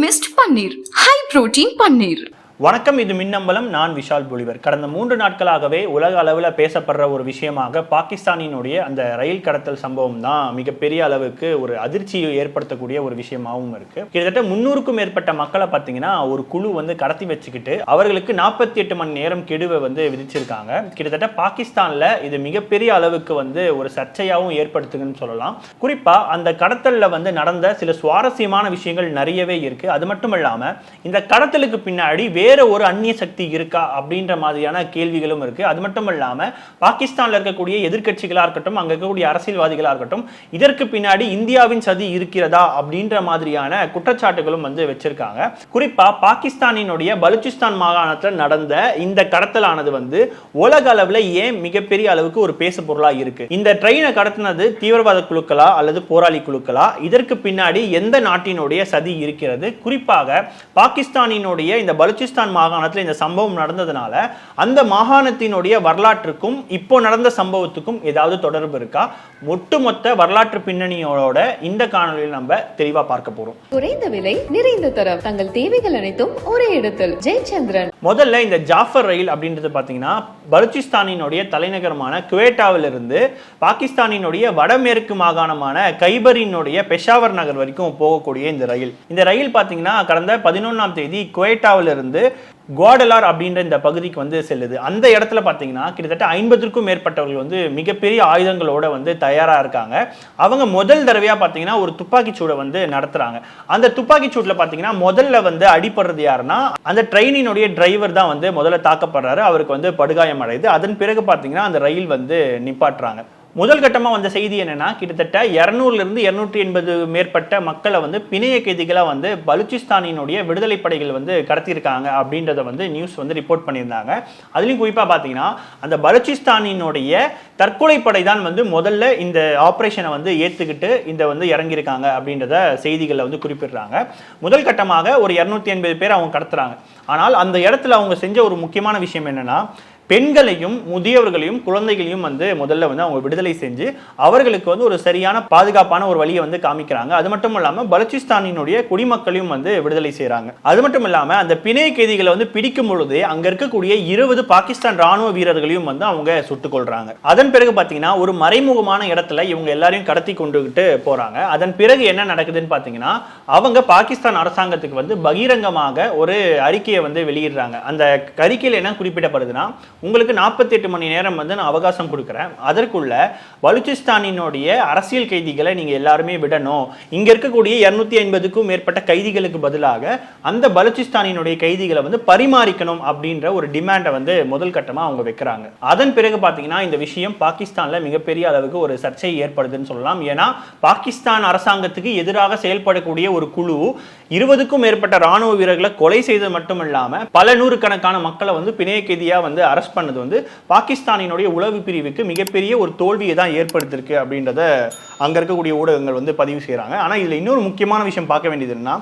Mist பன்னீர், high protein பன்னீர். வணக்கம், இது மின்னம்பலம். நான் விஷால் பொலிவர். கடந்த 3 நாட்களாகவே உலக அளவில் பேசப்படுற ஒரு விஷயமாக பாகிஸ்தானினுடைய அந்த ரயில் கடத்தல் சம்பவம் தான் மிகப்பெரிய அளவுக்கு ஒரு அதிர்ச்சியை ஏற்படுத்தக்கூடிய ஒரு விஷயமாகவும் இருக்கு. கிட்டத்தட்ட 300க்கும் மேற்பட்ட மக்களை பார்த்தீங்கன்னா ஒரு குழு வந்து கடத்தி வச்சுக்கிட்டு அவர்களுக்கு 48 மணி நேரம் கெடுவை வந்து விதிச்சிருக்காங்க. கிட்டத்தட்ட பாகிஸ்தான்ல இது மிகப்பெரிய அளவுக்கு வந்து ஒரு சர்ச்சையாகவும் ஏற்படுத்துதுன்னு சொல்லலாம். குறிப்பா அந்த கடத்தல்ல வந்து நடந்த சில சுவாரஸ்யமான விஷயங்கள் நிறையவே இருக்கு. அது மட்டும் இல்லாம இந்த கடத்தலுக்கு பின்னாடி வேற ஒரு அந்நிய சக்தி இருக்கா அப்படின்ற மாதிரியான கேள்விகளும் இருக்கு. அது மட்டும் இல்லாம பாகிஸ்தான்ல இருக்கக்கூடிய எதிர்க்கட்சிகளா இருக்கட்டும், அங்க இருக்கக்கூடிய அரசியல்வாதிகளா இருக்கட்டும், இதற்கு பின்னாடி இந்தியாவின் சதி இருக்கிறதா அப்படின்ற மாதிரியான குற்றச்சாட்டுகளும் வந்து வச்சிருக்காங்க. குறிப்பா பாகிஸ்தானினுடைய பலுச்சிஸ்தான் மாகாணத்தில் நடந்த இந்த கடத்தலானது வந்து உலக அளவுல ஏன் மிகப்பெரிய அளவுக்கு ஒரு பேசு பொருளா இருக்கு. இந்த ட்ரெயினை கடத்தினது தீவிரவாத குழுக்களா அல்லது போராளி குழுக்களா? இதற்கு பின்னாடி எந்த நாட்டினுடைய சதி இருக்கிறது? குறிப்பாக பாகிஸ்தானினுடைய இந்த பலுச்சிஸ்தான் மாகாணத்தில் இந்த சம்பவம் நடந்ததுனால அந்த மாகாணத்தினுடைய வரலாற்றுக்கும் இப்போ நடந்த சம்பவத்துக்கும் ஏதாவது தொடர்பு இருக்கா? ஒட்டுமொத்த வரலாற்று பின்னணியோட இந்த காணொலியில் நம்ம தெளிவா பார்க்க போறோம். குறைந்த விலை, நிறைந்த தரம், தங்கள் தேவைகள் அனைத்தும் ஒரே இடத்தில். ஜெயச்சந்திரன். முதல்ல இந்த ஜாஃபர் ரயில் அப்படின்றது பாத்தீங்கன்னா பலுச்சிஸ்தானினுடைய தலைநகரமான குவேட்டாவில் இருந்து பாகிஸ்தானினுடைய வடமேற்கு மாகாணமான கைபரினுடைய பெஷாவர் நகர் வரைக்கும் போகக்கூடிய இந்த ரயில் பாத்தீங்கன்னா கடந்த 11ஆம் தேதி குவேட்டாவில் இருந்து குவாடலார் அப்படின்ற இந்த பகுதிக்கு வந்து செல்லுது. அந்த இடத்துல பார்த்தீங்கன்னா கிட்டத்தட்ட 50க்கும் மேற்பட்டவர்கள் வந்து மிகப்பெரிய ஆயுதங்களோட வந்து தயாரா இருக்காங்க. அவங்க முதல் தடவையா பார்த்தீங்கன்னா ஒரு துப்பாக்கி சூடை வந்து நடத்துறாங்க. அந்த துப்பாக்கி சூட்டில் பார்த்தீங்கன்னா முதல்ல வந்து அடிப்படுறது யாருன்னா அந்த ட்ரெயினினுடைய டிரைவர் தான் வந்து முதல்ல தாக்கப்படுறாரு. அவருக்கு வந்து படுகாயம் அடையுது. அதன் பிறகு பார்த்தீங்கன்னா அந்த ரயில் வந்து நிப்பாட்டுறாங்க. முதல் கட்டமா வந்த செய்தி என்னன்னா கிட்டத்தட்ட 200லிருந்து 280 மேற்பட்ட மக்களை வந்து பிணைய கைதிகளா வந்து பலுச்சிஸ்தானினுடைய விடுதலை படைகள் வந்து கடத்தியிருக்காங்க அப்படின்றத வந்து நியூஸ் வந்து ரிப்போர்ட் பண்ணியிருந்தாங்க. அதுலயும் குறிப்பா பாத்தீங்கன்னா அந்த பலுச்சிஸ்தானினுடைய தற்கொலை படை தான் வந்து முதல்ல இந்த ஆபரேஷனை வந்து ஏத்துக்கிட்டு இந்த வந்து இறங்கியிருக்காங்க அப்படின்றத செய்திகளை வந்து குறிப்பிடுறாங்க. முதல் கட்டமாக ஒரு 280 பேர் அவங்க கடத்துறாங்க. ஆனால் அந்த இடத்துல அவங்க செஞ்ச ஒரு முக்கியமான விஷயம் என்னன்னா பெண்களையும் முதியவர்களையும் குழந்தைகளையும் வந்து முதல்ல வந்து அவங்க விடுதலை செஞ்சு அவர்களுக்கு வந்து ஒரு சரியான பாதுகாப்பான ஒரு வழியை வந்து காமிக்கிறாங்க. அது மட்டும் இல்லாம பலுச்சிஸ்தானினுடைய குடிமக்களையும் வந்து விடுதலை செய்யறாங்க. அது மட்டும் இல்லாம அந்த பிணை கைதிகளை வந்து பிடிக்கும் பொழுது அங்க இருக்கக்கூடிய 20 பாகிஸ்தான் ராணுவ வீரர்களையும் வந்து அவங்க சுட்டுக் கொள்றாங்க. அதன் பிறகு பாத்தீங்கன்னா ஒரு மறைமுகமான இடத்துல இவங்க எல்லாரையும் கடத்தி கொண்டுகிட்டு போறாங்க. அதன் பிறகு என்ன நடக்குதுன்னு பாத்தீங்கன்னா அவங்க பாகிஸ்தான் அரசாங்கத்துக்கு வந்து பகிரங்கமாக ஒரு அறிக்கையை வந்து வெளியிடுறாங்க. அந்த அறிக்கையில் என்ன குறிப்பிடப்படுதுன்னா, உங்களுக்கு 48 மணி நேரம் வந்து நான் அவகாசம் கொடுக்குறேன். அதற்குள்ள பலுச்சிஸ்தானினுடைய அரசியல் கைதிகளை நீங்க எல்லாருமே விடணும். இங்க இருக்கக்கூடிய 250க்கும் மேற்பட்ட கைதிகளுக்கு பதிலாக அந்த பலுச்சிஸ்தானினுடைய கைதிகளை வந்து பரிமாறிக்கணும் அப்படின்ற ஒரு டிமாண்டை வந்து முதல் கட்டமா அவங்க வைக்கிறாங்க. அதன் பிறகு பாத்தீங்கன்னா இந்த விஷயம் பாகிஸ்தான்ல மிகப்பெரிய அளவுக்கு ஒரு சர்ச்சை ஏற்படுதுன்னு சொல்லலாம். ஏன்னா பாகிஸ்தான் அரசாங்கத்துக்கு எதிராக செயல்படக்கூடிய ஒரு குழு 20க்கும் மேற்பட்ட ராணுவ வீரர்களை கொலை செய்தது மட்டும் இல்லாம பல நூறுக்கணக்கான மக்களை வந்து பிணைய கைதியா வந்து அரெஸ்ட் பண்ணது வந்து பாகிஸ்தானினுடைய உளவு பிரிவுக்கு மிகப்பெரிய ஒரு தோல்வியை தான் ஏற்படுத்திருக்கு அப்படின்றத அங்க இருக்கக்கூடிய ஊடகங்கள் வந்து பதிவு செய்யறாங்க. ஆனா இதுல இன்னொரு முக்கியமான விஷயம் பார்க்க வேண்டியது என்னன்னா,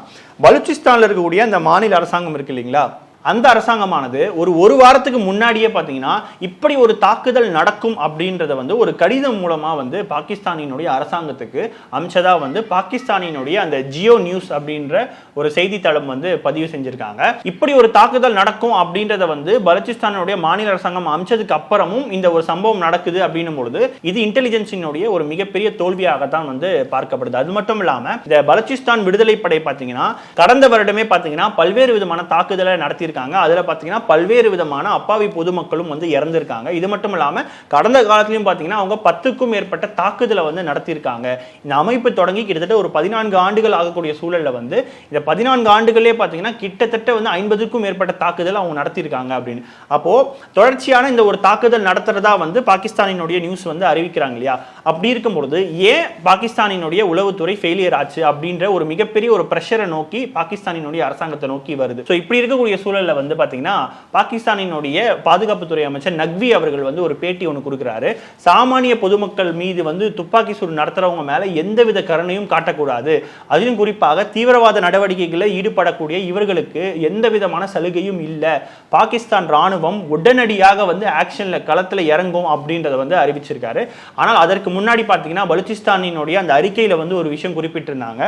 பலுச்சிஸ்தான்ல இருக்கக்கூடிய அந்த மாநில அரசாங்கம் இருக்கு இல்லைங்களா, அந்த அரசாங்கமானது ஒரு வாரத்துக்கு முன்னாடியே பார்த்தீங்கன்னா இப்படி ஒரு தாக்குதல் நடக்கும் அப்படின்றத வந்து ஒரு கடிதம் மூலமா வந்து பாகிஸ்தானினுடைய அரசாங்கத்துக்கு அம்சதா வந்து பாகிஸ்தானினுடைய அந்த ஜியோ நியூஸ் அப்படின்ற ஒரு செய்தித்தளம் வந்து பதிவு செஞ்சிருக்காங்க. இப்படி ஒரு தாக்குதல் நடக்கும் அப்படின்றத வந்து பலுச்சிஸ்தானுடைய மாநில அரசாங்கம் அம்சதுக்கு அப்புறமும் இந்த ஒரு சம்பவம் நடக்குது அப்படின்னும் பொழுது இது இன்டெலிஜென்ஸினுடைய ஒரு மிகப்பெரிய தோல்வியாகத்தான் வந்து பார்க்கப்படுது. அது மட்டும் இல்லாம இந்த பலுச்சிஸ்தான் விடுதலை படை பார்த்தீங்கன்னா கடந்த வருடமே பார்த்தீங்கன்னா பல்வேறு விதமான தாக்குதலை நடத்தி அதுல பாத்தீங்கன்னா பல்வேறு விதமான அப்பாவி பொதுமக்களும் வந்து இறந்திருக்காங்க. இது மட்டும் இல்லாம கடந்த காலத்திலும் பாத்தீங்கன்னா அவங்க 10க்கும் மேற்பட்ட தாக்குதலை வந்து நடத்தியிருக்காங்க. இந்த அமைப்பு தொடங்கி கிட்டத்தட்ட ஒரு 14 ஆண்டுகள் ஆகக்கூடிய சூழல்ல வந்து இந்த 14 ஆண்டுகளே பாத்தீங்கன்னா கிட்டத்தட்ட வந்து 50க்கும் மேற்பட்ட தாக்குதல் அவங்க நடத்தியிருக்காங்க அப்படின்னு. அப்போ தொடர்ச்சியான இந்த ஒரு தாக்குதல் நடத்துறதா வந்து பாகிஸ்தானினுடைய நியூஸ் வந்து அறிவிக்கிறாங்க இல்லையா? அப்படி இருக்கும் பொழுது ஏன் பாகிஸ்தானினுடைய உளவுத்துறை ஃபெயிலியர் ஆச்சு அப்படின்ற ஒரு மிகப்பெரிய ஒரு பிரஷரை நோக்கி பாகிஸ்தானினுடைய அரசாங்கத்தை நோக்கி வருது. இப்படி இருக்கக்கூடிய சூழல் சூழல்ல வந்து பாத்தீங்கன்னா பாகிஸ்தானினுடைய பாதுகாப்புத்துறை அமைச்சர் நக்வி அவர்கள் வந்து ஒரு பேட்டி ஒன்று கொடுக்குறாரு. சாமானிய பொதுமக்கள் மீது வந்து துப்பாக்கி சூடு நடத்துறவங்க மேல எந்தவித கருணையும் காட்டக்கூடாது, அதிலும் குறிப்பாக தீவிரவாத நடவடிக்கைகளில் ஈடுபடக்கூடிய இவர்களுக்கு எந்த விதமான சலுகையும் இல்லை, பாகிஸ்தான் ராணுவம் உடனடியாக வந்து ஆக்ஷன்ல களத்துல இறங்கும் அப்படின்றத வந்து அறிவிச்சிருக்காரு. ஆனால் அதற்கு முன்னாடி பாத்தீங்கன்னா பலுச்சிஸ்தானினுடைய அந்த அறிக்கையில வந்து ஒரு விஷயம் குறிப்பிட்டிருந்தாங்க.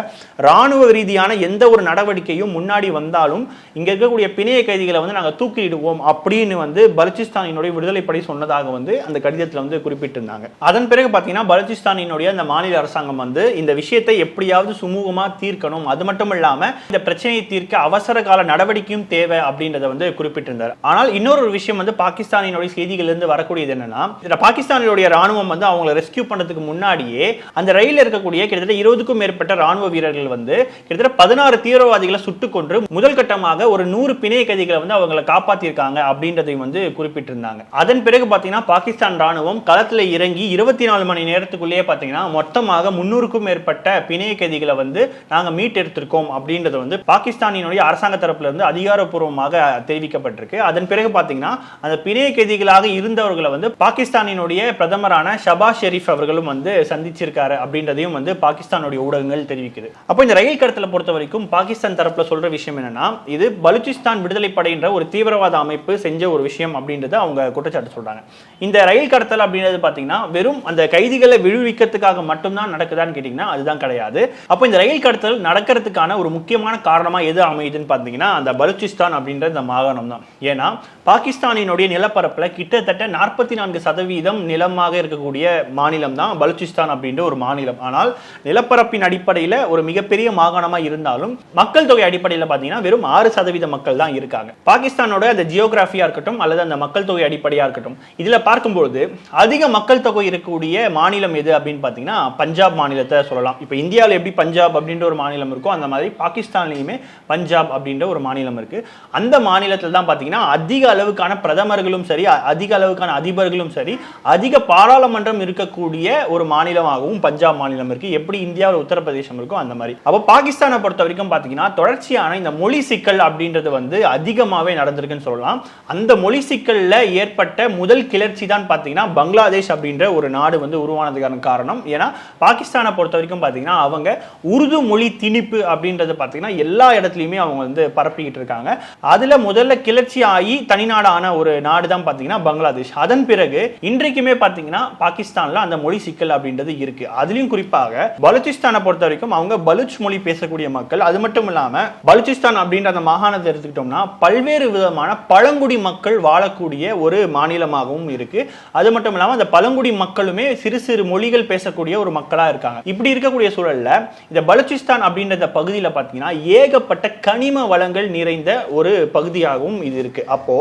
ராணுவ ரீதியான எந்த ஒரு நடவடிக்கையும் முன்னாடி வந்தாலும் இங்க இருக்கக்கூடிய பிணைய கைதிகளை வந்து நாங்க தூக்கிடுவோம் அப்படின்னு வந்து பலுச்சிஸ்தானினுடைய விடுதலைப்படை சொன்னதாக வந்து அந்த கடிதத்தில் வந்து குறிப்பிட்டிருந்தாங்க. அதன் பிறகு பாத்தீங்கன்னா பலுச்சிஸ்தானினுடைய அந்த மாநில அரசாங்கம் வந்து இந்த விஷயத்தை எப்படியாவது சுமூகமா தீர்க்கணும், அது மட்டும் இல்லாம இந்த பிரச்சனையை தீர்க்க அவசர கால நடவடிக்கையும் தேவை அப்படின்றத வந்து குறிப்பிட்டிருந்தார். ஆனால் இன்னொரு விஷயம் வந்து பாகிஸ்தானினுடைய செய்திகள் இருந்து வரக்கூடியது என்னன்னா, பாகிஸ்தானினுடைய ராணுவம் வந்து அவங்களை ரெஸ்கியூ பண்றதுக்கு முன்னாடியே அந்த ரயிலில் இருக்கக்கூடிய கிட்டத்தட்ட 20க்கும் மேற்பட்ட ராணுவ வீரர்கள் வந்து கிட்டத்தட்ட 16 தீவிரவாதிகளை சுட்டுக் கொன்று முதல் கட்டமாக ஒரு 100 பிணைய கைதிகளை வந்து அவங்களை காப்பாற்றிருக்காங்க அப்படின்றதையும் வந்து குறிப்பிட்டிருந்தாங்க. அதன் பிறகு பாத்தீங்கன்னா பாகிஸ்தான் ராணுவம் களத்துல இறங்கி 24 மணி நேரத்துக்குள்ளேயே பாத்தீங்கன்னா மொத்தமாக 300க்கும் மேற்பட்ட பிணைய கைதிகளை வந்து நாங்க மீட்டெடுத்திருக்கோம் அப்படின்றது வந்து பாகிஸ்தானினுடைய அரசாங்க தரப்புல இருந்து அதிகாரப்பூர்வமாக தெரிவிக்கப்பட்டிருக்கு. அதன் பிறகு பாத்தீங்கன்னா அந்த பிணைய கைதிகளாக இருந்தவர்களை வந்து பாகிஸ்தானினுடைய பிரதமரான ஷபாஸ் ஷெரீப் அவர்களும் வந்து சந்திச்சிருக்காரு அப்படின்றதையும் வந்து பாகிஸ்தானுடைய ஊடகங்கள் தெரிவிக்குது. அப்போ இந்த ரயில் கடத்தலை பொறுத்த வரைக்கும் பாகிஸ்தான் தரப்புல சொல்ற விஷயம் என்னன்னா, இது பலுச்சிஸ்தான் விடுதலை படைன்ற ஒரு தீவிரவாத அமைப்பு செஞ்ச ஒரு விஷயம் அப்படின்றத அவங்க குற்றச்சாட்டு சொல்றாங்க. இந்த ரயில் கடத்தல் அப்படின்றது பாத்தீங்கன்னா வெறும் அந்த கைதிகளை விடுவிக்கிறதுக்காக மட்டும்தான் நடக்குதான்னு கேட்டீங்கன்னா அதுதான் கிடையாது. அப்போ இந்த ரயில் கடத்தல் நடக்கிறதுக்கான ஒரு முக்கியமான காரணமா எது அமையுதுன்னு பாத்தீங்கன்னா அந்த பலுச்சிஸ்தான் அப்படின்ற இந்த மாகாணம் தான். ஏன்னா பாகிஸ்தானினுடைய நிலப்பரப்புல கிட்டத்தட்ட 44% நிலமாக இருக்கக்கூடிய மாநிலம் தான் பலுச்சிஸ்தான் அப்படின்ற ஒரு மாநிலம். ஆனால் நிலப்பரப்பின் அடிப்படையில் ஒரு மிகப்பெரிய மாகாணமா இருந்தாலும் மக்கள் தொகை அடிப்படையில் பாத்தீங்கன்னா வெறும் 6% மக்கள் தான் இருக்காங்க. பாகிஸ்தானோட அந்த ஜியோகிராஃபியா இருக்கட்டும் அல்லது அந்த மக்கள் தொகை அடிப்படையா இருக்கட்டும், இதுல பார்க்கும்போது அதிக மக்கள் தொகை இருக்கக்கூடிய மாநிலம் எது அப்படின்னு பாத்தீங்கன்னா பஞ்சாப் மாநிலத்தை சொல்லலாம். இப்ப இந்தியாவில் எப்படி பஞ்சாப் அப்படின்ற ஒரு மாநிலம் இருக்கோ அந்த மாதிரி பாகிஸ்தான்லயுமே பஞ்சாப் அப்படின்ற ஒரு மாநிலம் இருக்கு. அந்த மாநிலத்தில் தான் பாத்தீங்கன்னா அதிக அளவுக்கான பிரதமர்களும் சரி, அதிக அளவுக்கான அதிபர்களும் சரி, அதிக பாராளுமன்றம் இருக்கக்கூடிய ஒரு மாநிலமாகவும் பஞ்சாப் மாநிலம் இருக்கு. எப்படி இந்தியாவில் உத்தரப்பிரதேசம் இருக்கும் அந்த மாதிரி. அப்போ பாகிஸ்தானை பொறுத்த வரைக்கும் பாத்தீங்கன்னா தொடர்ச்சியான இந்த மொழி சிக்கல் அப்படின்றது வந்து அதிகமாவே நடந்திருக்குன்னு சொல்லலாம். அந்த மொழி சிக்கல்ல ஏற்பட்ட முதல் கிளர்ச்சி தான் பாத்தீங்கன்னா பங்களாதேஷ் அப்படின்ற ஒரு நாடு வந்து உருவானதுக்கான காரணம். ஏன்னா பாகிஸ்தானை பொறுத்த வரைக்கும் பாத்தீங்கன்னா அவங்க உருது மொழி திணிப்பு அப்படின்றது பாத்தீங்கன்னா எல்லா இடத்துலயுமே அவங்க வந்து பரப்பிக்கிட்டு இருக்காங்க. அதுல முதல்ல கிளர்ச்சி ஆகி தனிநாடான ஒரு நாடு தான் பாத்தீங்கன்னா பங்களாதேஷ். அதன் பிறகு இன்றைக்குமே பாத்தீங்கன்னா பாகிஸ்தான்ல அந்த மொழி சிக்கல் அப்படின்றது இருக்கு. அதுலயும் குறிப்பாக பலுச்சிஸ்தானை பொறுத்த வரைக்கும் அவங்க பலுச் மொழி பேசக்கூடிய மக்கள். அது மட்டும் இல்லாம பலுச்சிஸ்தான் அப்படின்ற அந்த மாகாணத்தை எடுத்துக்கிட்டோம்னா பல்வேறு விதமான பழங்குடி மக்கள் வாழக்கூடிய ஒரு மாநிலமாகவும் இருக்கு. அது மட்டும் இல்லாம அந்த பழங்குடி மக்களுமே சிறு சிறு மொழிகள் பேசக்கூடிய ஒரு மக்களா இருக்காங்க. இப்படி இருக்கக்கூடிய சூழல்ல இந்த பலுச்சிஸ்தான் அப்படின்ற பகுதியில பாத்தீங்கன்னா ஏகப்பட்ட கனிம வளங்கள் நிறைந்த ஒரு பகுதியாகவும் இது இருக்கு. அப்போ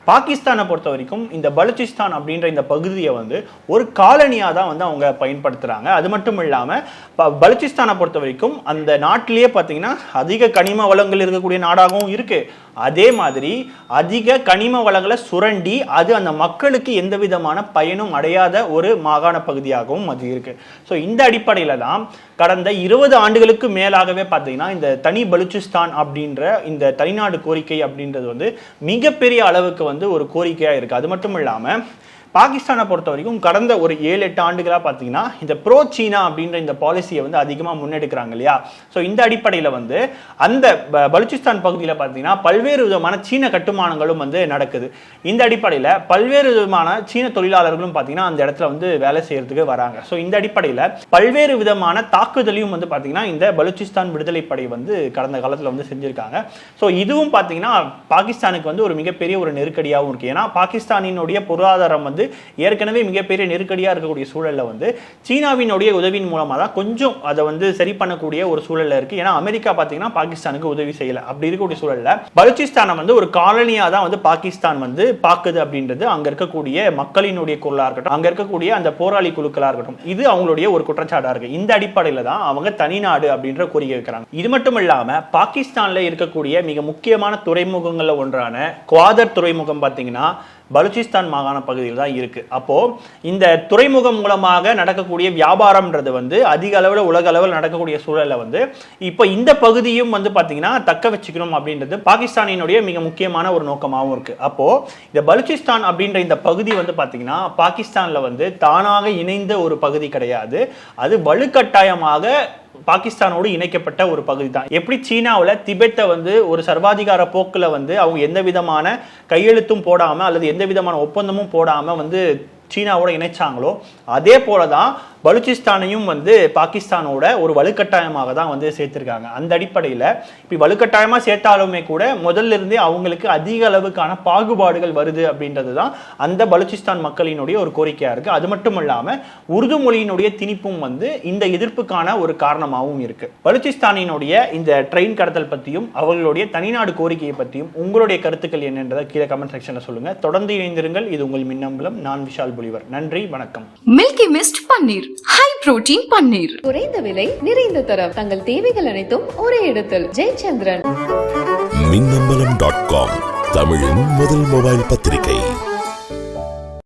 பாகிஸ்தானை பொறுத்த வரைக்கும் இந்த பலுச்சிஸ்தான் அப்படின்ற இந்த பகுதியை வந்து ஒரு காலனியா தான் வந்து அவங்க பயன்படுத்துறாங்க. அது மட்டும் இல்லாம பலுச்சிஸ்தானை பொறுத்த வரைக்கும் அந்த நாட்டிலேயே பாத்தீங்கன்னா அதிக கனிம வளங்கள் இருக்கக்கூடிய நாடாகவும் இருக்கு. அதே மாதிரி அதிக கனிம வளங்களை சுரண்டி அது அந்த மக்களுக்கு எந்த விதமான பயனும் அடையாத ஒரு மாகாண பகுதியாகவும் அது இருக்கு. ஸோ இந்த அடிப்படையில தான் கடந்த 20 ஆண்டுகளுக்கு மேலாகவே பார்த்தீங்கன்னா இந்த தனி பலுச்சிஸ்தான் அப்படின்ற இந்த தனிநாடு கோரிக்கை அப்படின்றது வந்து மிகப்பெரிய அளவுக்கு வந்து ஒரு கோரிக்கையா இருக்கு. அது மட்டும் இல்லாம பாகிஸ்தானை பொறுத்த வரைக்கும் கடந்த ஒரு 7-8 ஆண்டுகளாக பார்த்தீங்கன்னா இந்த ப்ரோ சீனா அப்படின்ற இந்த பாலிசியை வந்து அதிகமாக முன்னெடுக்கிறாங்க இல்லையா. ஸோ இந்த அடிப்படையில் வந்து அந்த பலுச்சிஸ்தான் பகுதியில் பார்த்தீங்கன்னா பல்வேறு விதமான சீன கட்டுமானங்களும் வந்து நடக்குது. இந்த அடிப்படையில் பல்வேறு விதமான சீன தொழிலாளர்களும் பார்த்தீங்கன்னா அந்த இடத்துல வந்து வேலை செய்யறதுக்கு வராங்க. ஸோ இந்த அடிப்படையில் பல்வேறு விதமான தாக்குதலையும் வந்து பார்த்தீங்கன்னா இந்த பலுச்சிஸ்தான் விடுதலை படை வந்து கடந்த காலத்தில் வந்து செஞ்சிருக்காங்க. ஸோ இதுவும் பார்த்தீங்கன்னா பாகிஸ்தானுக்கு வந்து ஒரு மிகப்பெரிய ஒரு நெருக்கடியாகவும் இருக்கு. ஏன்னா பாகிஸ்தானினுடைய பொருளாதாரம் வந்து ஏற்கனவே மிகப்பெரிய நெருக்கடியா இருக்கக்கூடிய சூழல்ல வந்து சீனாவினுடைய உதவியின் மூலமா தான் கொஞ்சம் அதை வந்து சரி பண்ணக்கூடிய ஒரு சூழல்ல இருக்கு. ஏன்னா அமெரிக்கா பாத்தீங்கன்னா பாகிஸ்தானுக்கு உதவி செய்யல. அப்படி இருக்கக்கூடிய சூழல்ல பலுச்சிஸ்தானை வந்து ஒரு காலனியா தான் வந்து பாகிஸ்தான் வந்து பாக்குது அப்படின்றது அங்க இருக்கக்கூடிய மக்களினுடைய குரலா இருக்கட்டும், அங்க இருக்கக்கூடிய அந்த போராளி குழுக்களா இருக்கட்டும், இது அவங்களுடைய ஒரு குற்றச்சாட்டா இருக்கு. இந்த அடிப்படையில தான் அவங்க தனிநாடு அப்படின்ற கோரிக்கை வைக்கிறாங்க. இது மட்டும் இல்லாம பாகிஸ்தான்ல இருக்கக்கூடிய மிக முக்கியமான துறைமுகங்கள்ல ஒன்றான குவாதர் துறைமுகம் பாத்தீங்கன்னா பலுச்சிஸ்தான் மாகாண பகுதியில் தான் தான் இருக்கு. அப்போ இந்த துறைமுகம் மூலமாக நடக்கக்கூடிய வியாபாரம்ன்றது அதிக அளவில் உலக அளவில் நடக்கக்கூடிய சூழல்ல இப்போ இந்த பகுதியும் பாத்தீங்கன்னா தக்க வச்சுக்கணும் அப்படின்றது பாகிஸ்தானினுடைய மிக முக்கியமான ஒரு நோக்கமாகவும் இருக்கு. அப்போ இந்த பலுச்சிஸ்தான் அப்படின்ற இந்த பகுதி பாத்தீங்கன்னா பாகிஸ்தான்ல தானாக இணைந்த ஒரு பகுதி கிடையாது. அது வலுக்கட்டாயமாக பாகிஸ்தானோடு இணைக்கப்பட்ட ஒரு பகுதி தான். எப்படி சீனாவில் திபெத்தை ஒரு சர்வாதிகார போக்கில் அவங்க எந்த விதமான கையெழுத்தும் போடாம அல்லது எந்த விதமான ஒப்பந்தமும் போடாம சீனாவோட இணைச்சாங்களோ அதே போலதான் பலுச்சிஸ்தானையும் பாகிஸ்தானோட ஒரு வலுக்கட்டாயமாக தான் சேர்த்திருக்காங்க. அந்த அடிப்படையில் இப்படி வலுக்கட்டாயமா சேர்த்தாலுமே கூட முதல்ல இருந்தே அவங்களுக்கு அதிக அளவுக்கான பாகுபாடுகள் வருது அப்படின்றது தான் அந்த பலுச்சிஸ்தான் மக்களினுடைய ஒரு கோரிக்கையா இருக்கு. அது மட்டும் இல்லாம உருது மொழியினுடைய திணிப்பும் இந்த எதிர்ப்புக்கான ஒரு காரணமாகவும் இருக்கு. பலுச்சிஸ்தானினுடைய இந்த ட்ரெயின் கடத்தல் பற்றியும் அவர்களுடைய தனிநாடு கோரிக்கையை பற்றியும் உங்களுடைய கருத்துக்கள் என்னன்றதை கீழே கமெண்ட் செக்ஷன்ல சொல்லுங்க. தொடர்ந்து இணைந்திருங்கள். இது உங்கள் மின்னம்பலம். நான் விஷால் புலிவர். நன்றி, வணக்கம். மில்கி மிஸ்ட் பன்னீர், ஹை புரோட்டீன் பன்னீர். குறைந்த விலை, நிறைந்த தரம். தங்கள் தேவைகள் அனைத்தும் ஒரே இடத்தில். ஜெயச்சந்திரன். மின்னம்பலம்.com, தமிழின் முதல் மொபைல் பத்திரிகை.